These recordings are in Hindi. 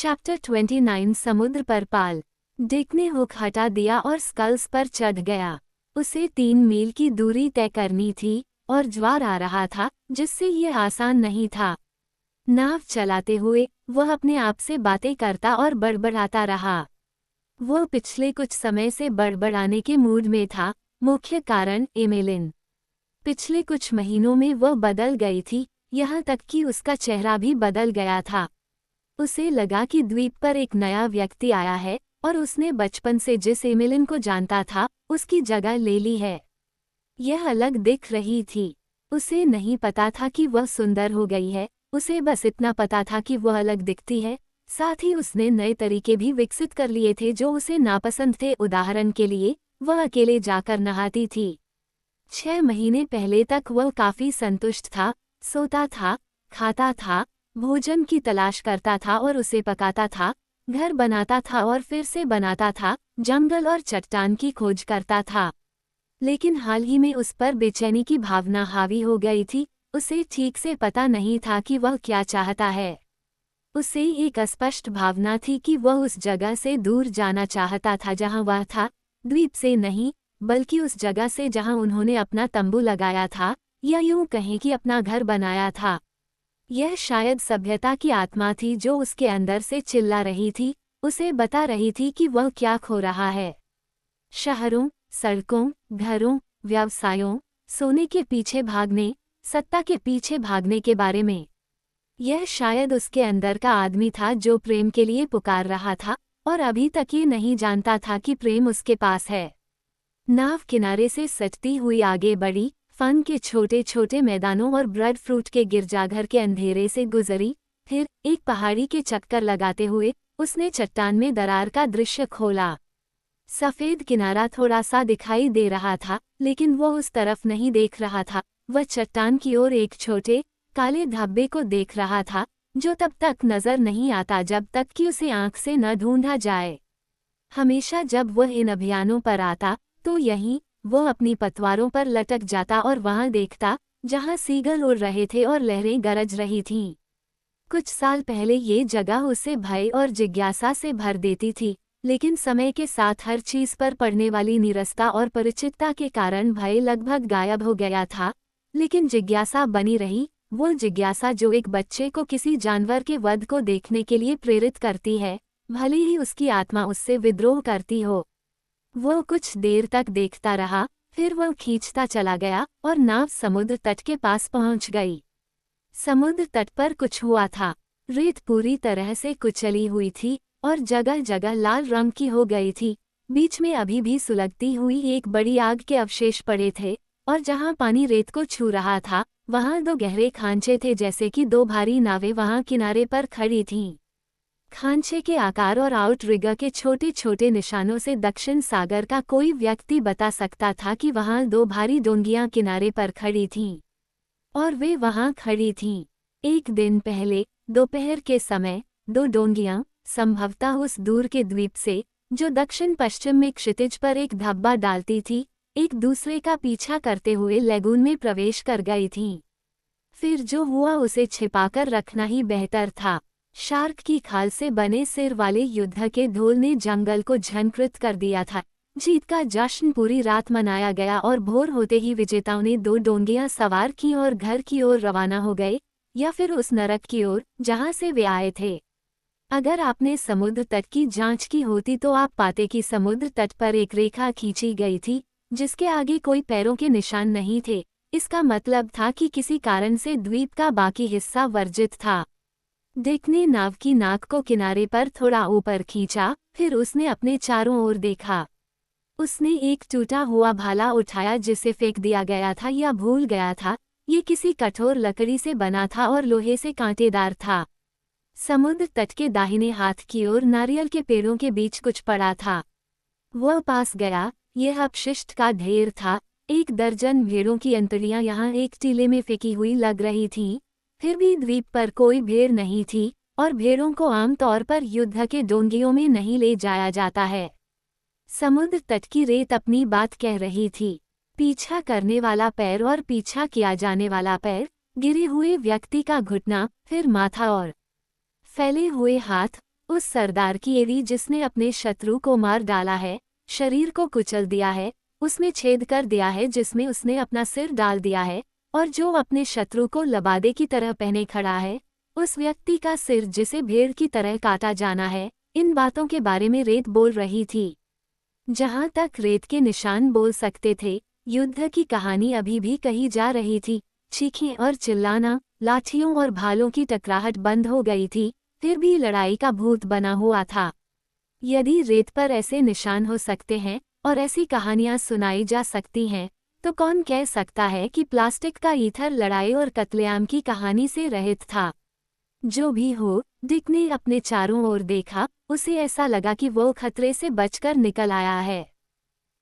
चैप्टर 29 समुद्र पर पाल। डिक ने हुक हटा दिया और स्कल्स पर चढ़ गया। उसे 3 मील की दूरी तय करनी थी और ज्वार आ रहा था जिससे यह आसान नहीं था। नाव चलाते हुए वह अपने आप से बातें करता और बड़बड़ाता रहा। वह पिछले कुछ समय से बड़बड़ाने के मूड में था। मुख्य कारण एमेलिन। पिछले कुछ महीनों में वह बदल गई थी, यहाँ तक कि उसका चेहरा भी बदल गया था। उसे लगा कि द्वीप पर एक नया व्यक्ति आया है और उसने बचपन से जिस एमेलिन को जानता था उसकी जगह ले ली है। यह अलग दिख रही थी। उसे नहीं पता था कि वह सुंदर हो गई है, उसे बस इतना पता था कि वह अलग दिखती है। साथ ही उसने नए तरीके भी विकसित कर लिए थे जो उसे नापसंद थे। उदाहरण के लिए, वह अकेले जाकर नहाती थी। 6 महीने पहले तक वह काफी संतुष्ट था, सोता था, खाता था, भोजन की तलाश करता था और उसे पकाता था, घर बनाता था और फिर से बनाता था, जंगल और चट्टान की खोज करता था। लेकिन हाल ही में उस पर बेचैनी की भावना हावी हो गई थी। उसे ठीक से पता नहीं था कि वह क्या चाहता है। उसे एक अस्पष्ट भावना थी कि वह उस जगह से दूर जाना चाहता था जहां वह था, द्वीप से नहीं, बल्कि उस जगह से जहां उन्होंने अपना तंबू लगाया था, या यूं कहें कि अपना घर बनाया था। यह शायद सभ्यता की आत्मा थी जो उसके अंदर से चिल्ला रही थी, उसे बता रही थी कि वह क्या खो रहा है। शहरों, सड़कों, घरों, व्यवसायों, सोने के पीछे भागने, सत्ता के पीछे भागने के बारे में। यह शायद उसके अंदर का आदमी था जो प्रेम के लिए पुकार रहा था और अभी तक ये नहीं जानता था कि प्रेम उसके पास है। नाव किनारे से सटती हुई आगे बढ़ी, फन के छोटे छोटे मैदानों और ब्रेड फ्रूट के गिरजाघर के अंधेरे से गुजरी। फिर एक पहाड़ी के चक्कर लगाते हुए उसने चट्टान में दरार का दृश्य खोला। सफ़ेद किनारा थोड़ा सा दिखाई दे रहा था, लेकिन वो उस तरफ नहीं देख रहा था। वह चट्टान की ओर एक छोटे काले धब्बे को देख रहा था जो तब तक नजर नहीं आता जब तक कि उसे आंख से न ढूंढा जाए। हमेशा जब वह इन अभियानों पर आता तो यहीं वह अपनी पतवारों पर लटक जाता और वहां देखता जहां सीगल उड़ रहे थे और लहरें गरज रही थीं। कुछ साल पहले ये जगह उसे भय और जिज्ञासा से भर देती थी, लेकिन समय के साथ हर चीज पर पड़ने वाली नीरसता और परिचितता के कारण भय लगभग गायब हो गया था। लेकिन जिज्ञासा बनी रही, वो जिज्ञासा जो एक बच्चे को किसी जानवर के वध को देखने के लिए प्रेरित करती है, भले ही उसकी आत्मा उससे विद्रोह करती हो। वो कुछ देर तक देखता रहा, फिर वह खींचता चला गया और नाव समुद्र तट के पास पहुंच गई। समुद्र तट पर कुछ हुआ था। रेत पूरी तरह से कुचली हुई थी और जगह जगह लाल रंग की हो गई थी। बीच में अभी भी सुलगती हुई एक बड़ी आग के अवशेष पड़े थे और जहां पानी रेत को छू रहा था वहां 2 गहरे खांचे थे, जैसे कि 2 भारी नावें वहां किनारे पर खड़ी थीं। खांचे के आकार और आउटरिगर के छोटे छोटे निशानों से दक्षिण सागर का कोई व्यक्ति बता सकता था कि वहां 2 भारी डोंगियां किनारे पर खड़ी थीं। और वे वहां खड़ी थीं। एक दिन पहले दोपहर के समय 2 डोंगियां संभवतः उस दूर के द्वीप से, जो दक्षिण पश्चिम में क्षितिज पर एक धब्बा डालती थी, एक दूसरे का पीछा करते हुए लेगून में प्रवेश कर गई थीं। फिर जो हुआ उसे छिपाकर रखना ही बेहतर था। शार्क की खाल से बने सिर वाले युद्ध के ढोल ने जंगल को झंकृत कर दिया था। जीत का जश्न पूरी रात मनाया गया और भोर होते ही विजेताओं ने 2 डोंगियां सवार की और घर की ओर रवाना हो गए, या फिर उस नरक की ओर जहां से वे आए थे। अगर आपने समुद्र तट की जांच की होती तो आप पाते कि समुद्र तट पर एक रेखा खींची गई थी जिसके आगे कोई पैरों के निशान नहीं थे। इसका मतलब था कि किसी कारण से द्वीप का बाकी हिस्सा वर्जित था। डिक ने नाव की नाक को किनारे पर थोड़ा ऊपर खींचा, फिर उसने अपने चारों ओर देखा। उसने एक टूटा हुआ भाला उठाया जिसे फेंक दिया गया था या भूल गया था। ये किसी कठोर लकड़ी से बना था और लोहे से कांटेदार था। समुद्र तट के दाहिने हाथ की ओर नारियल के पेड़ों के बीच कुछ पड़ा था। वह पास गया। यह अपशिष्ट का ढेर था। 1 दर्जन भेड़ों की अंतड़ियां यहाँ एक टीले में फेंकी हुई लग रही थीं। फिर भी द्वीप पर कोई भेड़ नहीं थी और भेड़ों को आमतौर पर युद्ध के डोंगियों में नहीं ले जाया जाता है। समुद्र तट की रेत अपनी बात कह रही थी। पीछा करने वाला पैर और पीछा किया जाने वाला पैर, गिरे हुए व्यक्ति का घुटना, फिर माथा और फैले हुए हाथ। उस सरदार की एड़ी जिसने अपने शत्रु को मार डाला है, शरीर को कुचल दिया है, उसमें छेद कर दिया है जिसमें उसने अपना सिर डाल दिया है, और जो अपने शत्रु को लबादे की तरह पहने खड़ा है, उस व्यक्ति का सिर जिसे भेड़ की तरह काटा जाना है। इन बातों के बारे में रेत बोल रही थी। जहां तक रेत के निशान बोल सकते थे, युद्ध की कहानी अभी भी कही जा रही थी। चीखें और चिल्लाना, लाठियों और भालों की टकराहट बंद हो गई थी, फिर भी लड़ाई का भूत बना हुआ था। यदि रेत पर ऐसे निशान हो सकते हैं और ऐसी कहानियां सुनाई जा सकती हैं, तो कौन कह सकता है कि प्लास्टिक का ईथर लड़ाई और कत्लेआम की कहानी से रहित था। जो भी हो, डिक ने अपने चारों ओर देखा। उसे ऐसा लगा कि वो खतरे से बचकर निकल आया है।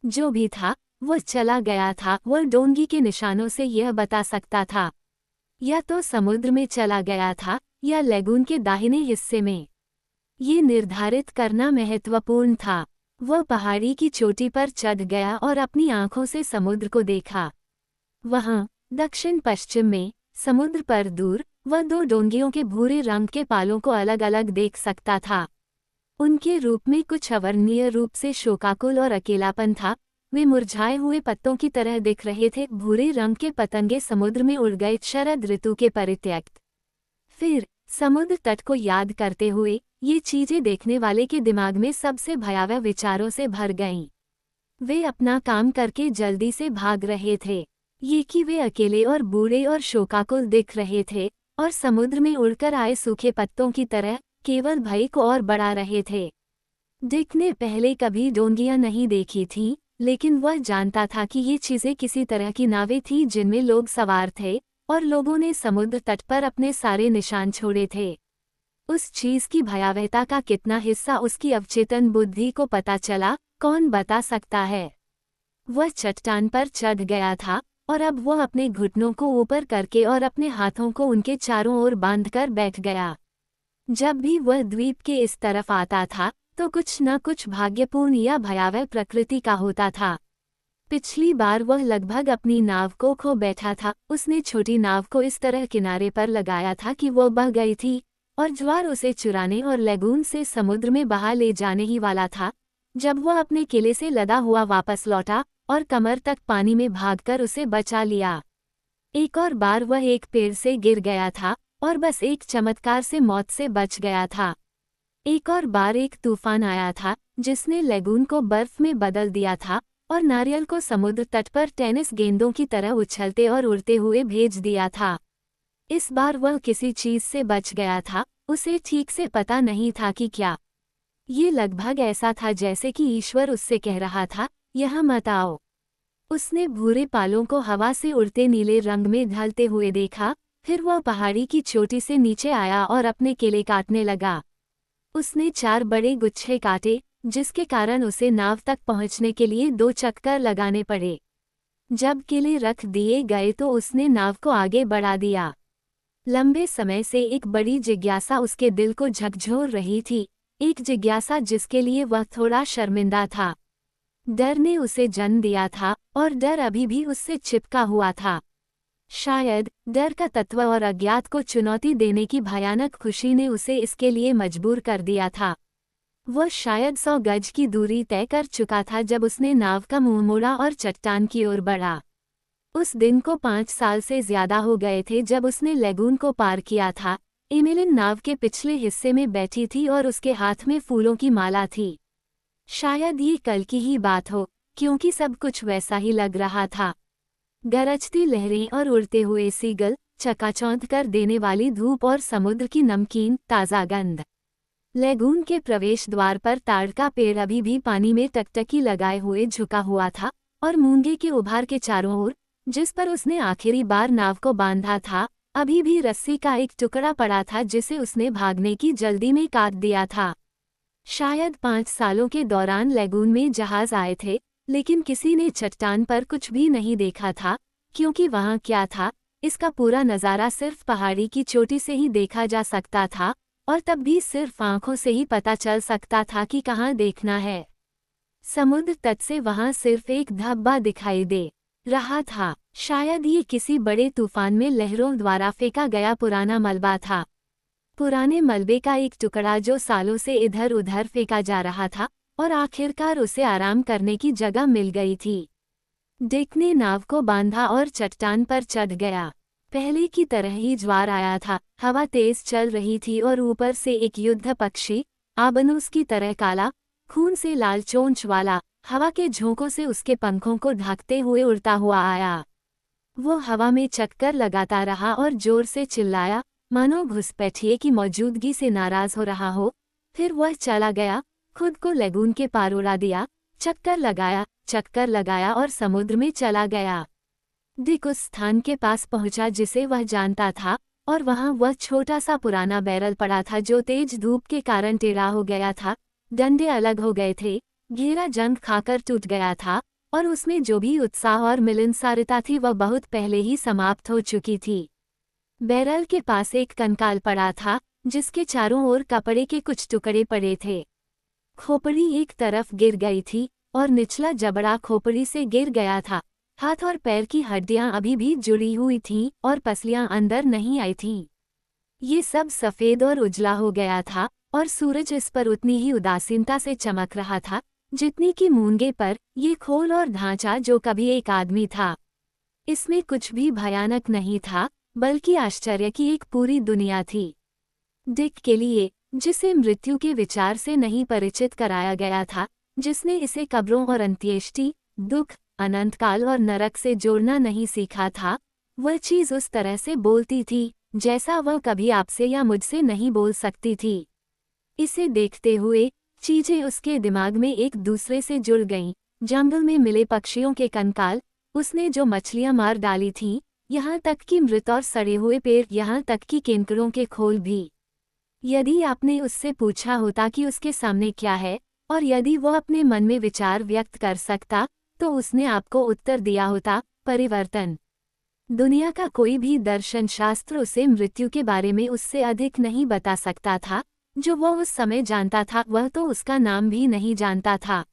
जो भी था, वो चला गया था। वो डोंगी के निशानों से यह बता सकता था, या तो समुद्र में चला गया था या लेगून के दाहिने हिस्से में। ये निर्धारित करना महत्वपूर्ण था। वह पहाड़ी की चोटी पर चढ़ गया और अपनी आंखों से समुद्र को देखा। वहां दक्षिण पश्चिम में समुद्र पर दूर वह दो डोंगियों के भूरे रंग के पालों को अलग अलग देख सकता था। उनके रूप में कुछ अवर्णनीय रूप से शोकाकुल और अकेलापन था। वे मुरझाए हुए पत्तों की तरह दिख रहे थे। भूरे रंग के पतंगे समुद्र में उड़ गए, शरद ऋतु के परित्यक्त। फिर समुद्र तट को याद करते हुए ये चीजें देखने वाले के दिमाग में सबसे भयावह विचारों से भर गईं। वे अपना काम करके जल्दी से भाग रहे थे। ये कि वे अकेले और बूढ़े और शोकाकुल दिख रहे थे, और समुद्र में उड़कर आए सूखे पत्तों की तरह केवल भय को और बढ़ा रहे थे। डिक ने पहले कभी डोंगियां नहीं देखी थीं, लेकिन वह जानता था कि ये चीजें किसी तरह की नावें थीं जिनमें लोग सवार थे, और लोगों ने समुद्र तट पर अपने सारे निशान छोड़े थे। उस चीज की भयावहता का कितना हिस्सा उसकी अवचेतन बुद्धि को पता चला, कौन बता सकता है। वह चट्टान पर चढ़ गया था, और अब वह अपने घुटनों को ऊपर करके और अपने हाथों को उनके चारों ओर बांधकर बैठ गया। जब भी वह द्वीप के इस तरफ आता था, तो कुछ न कुछ भाग्यपूर्ण या भयावह प्रकृति का होता था। पिछली बार वह लगभग अपनी नाव को खो बैठा था। उसने छोटी नाव को इस तरह किनारे पर लगाया था कि वो बह गई थी, और ज्वार उसे चुराने और लेगून से समुद्र में बहा ले जाने ही वाला था, जब वह अपने किले से लदा हुआ वापस लौटा और कमर तक पानी में भागकर उसे बचा लिया। एक और बार वह एक पेड़ से गिर गया था, और बस एक चमत्कार से मौत से बच गया था। एक और बार एक तूफान आया था, जिसने लेगून को बर्फ में बदल दिया था, और नारियल को समुद्र तट पर टेनिस गेंदों की तरह उछलते और उड़ते हुए भेज दिया था। इस बार वह किसी चीज से बच गया था, उसे ठीक से पता नहीं था कि क्या। ये लगभग ऐसा था जैसे कि ईश्वर उससे कह रहा था, यहाँ मत आओ। उसने भूरे पालों को हवा से उड़ते नीले रंग में ढलते हुए देखा। फिर वह पहाड़ी की चोटी से नीचे आया और अपने केले काटने लगा। उसने 4 बड़े गुच्छे काटे, जिसके कारण उसे नाव तक पहुंचने के लिए 2 चक्कर लगाने पड़े। जब केले रख दिए गए तो उसने नाव को आगे बढ़ा दिया। लंबे समय से एक बड़ी जिज्ञासा उसके दिल को झकझोर रही थी, एक जिज्ञासा जिसके लिए वह थोड़ा शर्मिंदा था। डर ने उसे जन्म दिया था, और डर अभी भी उससे चिपका हुआ था। शायद डर का तत्व और अज्ञात को चुनौती देने की भयानक खुशी ने उसे इसके लिए मजबूर कर दिया था। वह शायद 100 गज की दूरी तय कर चुका था जब उसने नाव का मुंह मोड़ा और चट्टान की ओर बढ़ा। उस दिन को 5 साल से ज्यादा हो गए थे जब उसने लेगून को पार किया था। एमिलिन नाव के पिछले हिस्से में बैठी थी और उसके हाथ में फूलों की माला थी। शायद ये कल की ही बात हो, क्योंकि सब कुछ वैसा ही लग रहा था। गरजती लहरें और उड़ते हुए सीगल, चकाचौंध कर देने वाली धूप और समुद्र की नमकीन ताज़ा गंध। लेगून के प्रवेश द्वार पर ताड़ का पेड़ अभी भी पानी में टकटकी लगाए हुए झुका हुआ था, और मूंगे के उभार के चारों ओर, जिस पर उसने आखिरी बार नाव को बांधा था, अभी भी रस्सी का एक टुकड़ा पड़ा था जिसे उसने भागने की जल्दी में काट दिया था। शायद 5 सालों के दौरान लेगून में जहाज आए थे, लेकिन किसी ने चट्टान पर कुछ भी नहीं देखा था, क्योंकि वहां क्या था, इसका पूरा नज़ारा सिर्फ पहाड़ी की चोटी से ही देखा जा सकता था, और तब भी सिर्फ आंखों से ही पता चल सकता था कि कहाँ देखना है। समुद्र तट से वहां सिर्फ एक धब्बा दिखाई दे रहा था। शायद ये किसी बड़े तूफान में लहरों द्वारा फेंका गया पुराना मलबा था। पुराने मलबे का एक टुकड़ा जो सालों से इधर उधर फेंका जा रहा था, और आखिरकार उसे आराम करने की जगह मिल गई थी। डिक ने नाव को बांधा और चट्टान पर चढ़ गया। पहले की तरह ही ज्वार आया था, हवा तेज चल रही थी और ऊपर से एक युद्ध पक्षी, आबनूस की तरह काला, खून से लाल चोंच वाला, हवा के झोंकों से उसके पंखों को ढकते हुए उड़ता हुआ आया। वो हवा में चक्कर लगाता रहा और जोर से चिल्लाया, मानो घुसपैठिए की मौजूदगी से नाराज हो रहा हो। फिर वह चला गया, खुद को लेगून के पार उड़ा दिया, चक्कर लगाया और समुद्र में चला गया। डिक उस स्थान के पास पहुंचा जिसे वह जानता था, और वहां वह छोटा सा पुराना बैरल पड़ा था जो तेज धूप के कारण टेढ़ा हो गया था। डंडे अलग हो गए थे, घेरा जंग खाकर टूट गया था, और उसमें जो भी उत्साह और मिलनसारता थी वह बहुत पहले ही समाप्त हो चुकी थी। बैरल के पास एक कंकाल पड़ा था, जिसके चारों ओर कपड़े के कुछ टुकड़े पड़े थे। खोपड़ी एक तरफ गिर गई थी, और निचला जबड़ा खोपड़ी से गिर गया था। हाथ और पैर की हड्डियां अभी भी जुड़ी हुई थीं, और पसलियां अंदर नहीं आई थीं। ये सब सफ़ेद और उजला हो गया था, और सूरज इस पर उतनी ही उदासीनता से चमक रहा था जितनी कि मूंगे पर ये खोल और ढांचा जो कभी एक आदमी था। इसमें कुछ भी भयानक नहीं था, बल्कि आश्चर्य की एक पूरी दुनिया थी। डिक के लिए, जिसे मृत्यु के विचार से नहीं परिचित कराया गया था, जिसने इसे कब्रों और अंत्येष्टि, दुख, अनंतकाल और नरक से जोड़ना नहीं सीखा था, वह चीज़ उस तरह से बोलती थी जैसा वह कभी आपसे या मुझसे नहीं बोल सकती थी। इसे देखते हुए चीजें उसके दिमाग में एक दूसरे से जुड़ गईं। जंगल में मिले पक्षियों के कंकाल, उसने जो मछलियां मार डाली थीं, यहाँ तक कि मृत और सड़े हुए पेड़, यहाँ तक कि केंकरों के खोल भी। यदि आपने उससे पूछा होता कि उसके सामने क्या है, और यदि वो अपने मन में विचार व्यक्त कर सकता, तो उसने आपको उत्तर दिया होता, परिवर्तन। दुनिया का कोई भी दर्शन शास्त्र उसे मृत्यु के बारे में उससे अधिक नहीं बता सकता था। जो वो उस समय जानता था वह तो उसका नाम भी नहीं जानता था।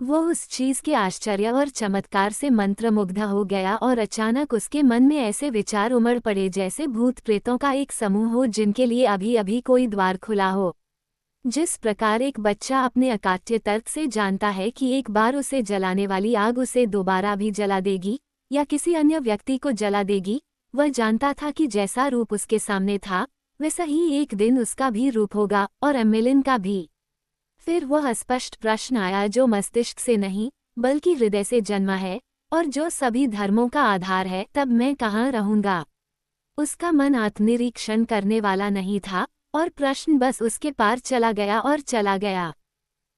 वो उस चीज के आश्चर्य और चमत्कार से मंत्रमुग्ध हो गया, और अचानक उसके मन में ऐसे विचार उमड़ पड़े जैसे भूत प्रेतों का एक समूह हो जिनके लिए अभी अभी कोई द्वार खुला हो। जिस प्रकार एक बच्चा अपने अकाट्य तर्क से जानता है कि एक बार उसे जलाने वाली आग उसे दोबारा भी जला देगी या किसी अन्य व्यक्ति को जला देगी, वह जानता था कि जैसा रूप उसके सामने था वैसा ही एक दिन उसका भी रूप होगा, और एमिलिन का भी। फिर वह स्पष्ट प्रश्न आया जो मस्तिष्क से नहीं बल्कि हृदय से जन्मा है, और जो सभी धर्मों का आधार है, तब मैं कहाँ रहूंगा। उसका मन आत्मनिरीक्षण करने वाला नहीं था, और प्रश्न बस उसके पार चला गया और चला गया।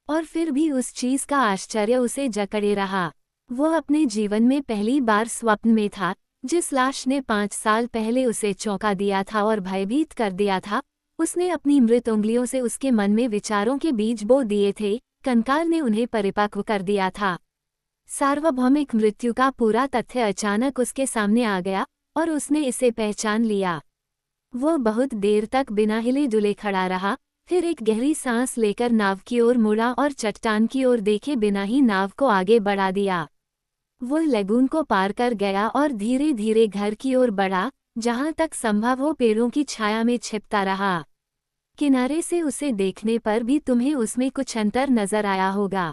और फिर भी उस चीज का आश्चर्य उसे जकड़े रहा। वो अपने जीवन में पहली बार स्वप्न में था, जिस लाश ने 5 साल पहले उसे चौंका दिया था और भयभीत कर दिया था। उसने अपनी मृत उंगलियों से उसके मन में विचारों के बीज बो दिए थे, कंकाल ने उन्हें परिपक्व कर दिया था। सार्वभौमिक मृत्यु का पूरा तथ्य अचानक उसके सामने आ गया, और उसने इसे पहचान लिया। वो बहुत देर तक बिना हिले डुले खड़ा रहा, फिर एक गहरी सांस लेकर नाव की ओर मुड़ा और चट्टान की ओर देखे बिना ही नाव को आगे बढ़ा दिया। वो लेगून को पार कर गया और धीरे धीरे घर की ओर बढ़ा, जहां तक संभव हो पेड़ों की छाया में छिपता रहा। किनारे से उसे देखने पर भी तुम्हें उसमें कुछ अंतर नजर आया होगा।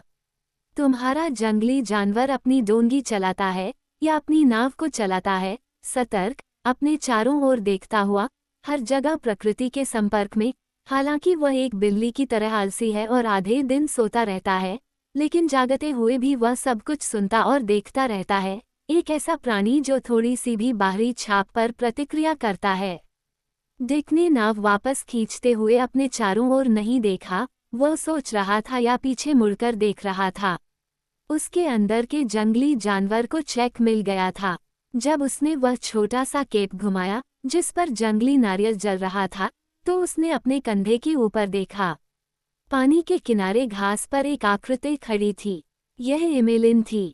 तुम्हारा जंगली जानवर अपनी डोंगी चलाता है या अपनी नाव को चलाता है, सतर्क, अपने चारों ओर देखता हुआ, हर जगह प्रकृति के संपर्क में। हालांकि वह एक बिल्ली की तरह आलसी है और आधे दिन सोता रहता है, लेकिन जागते हुए भी वह सब कुछ सुनता और देखता रहता है। एक ऐसा प्राणी जो थोड़ी सी भी बाहरी छाप पर प्रतिक्रिया करता है। डिक ने नाव वापस खींचते हुए अपने चारों ओर नहीं देखा। वह सोच रहा था या पीछे मुड़कर देख रहा था। उसके अंदर के जंगली जानवर को चेक मिल गया था। जब उसने वह छोटा सा केप घुमाया जिस पर जंगली नारियल जल रहा था, तो उसने अपने कंधे के ऊपर देखा। पानी के किनारे घास पर एक आकृति खड़ी थी। यह एमिलिन थी।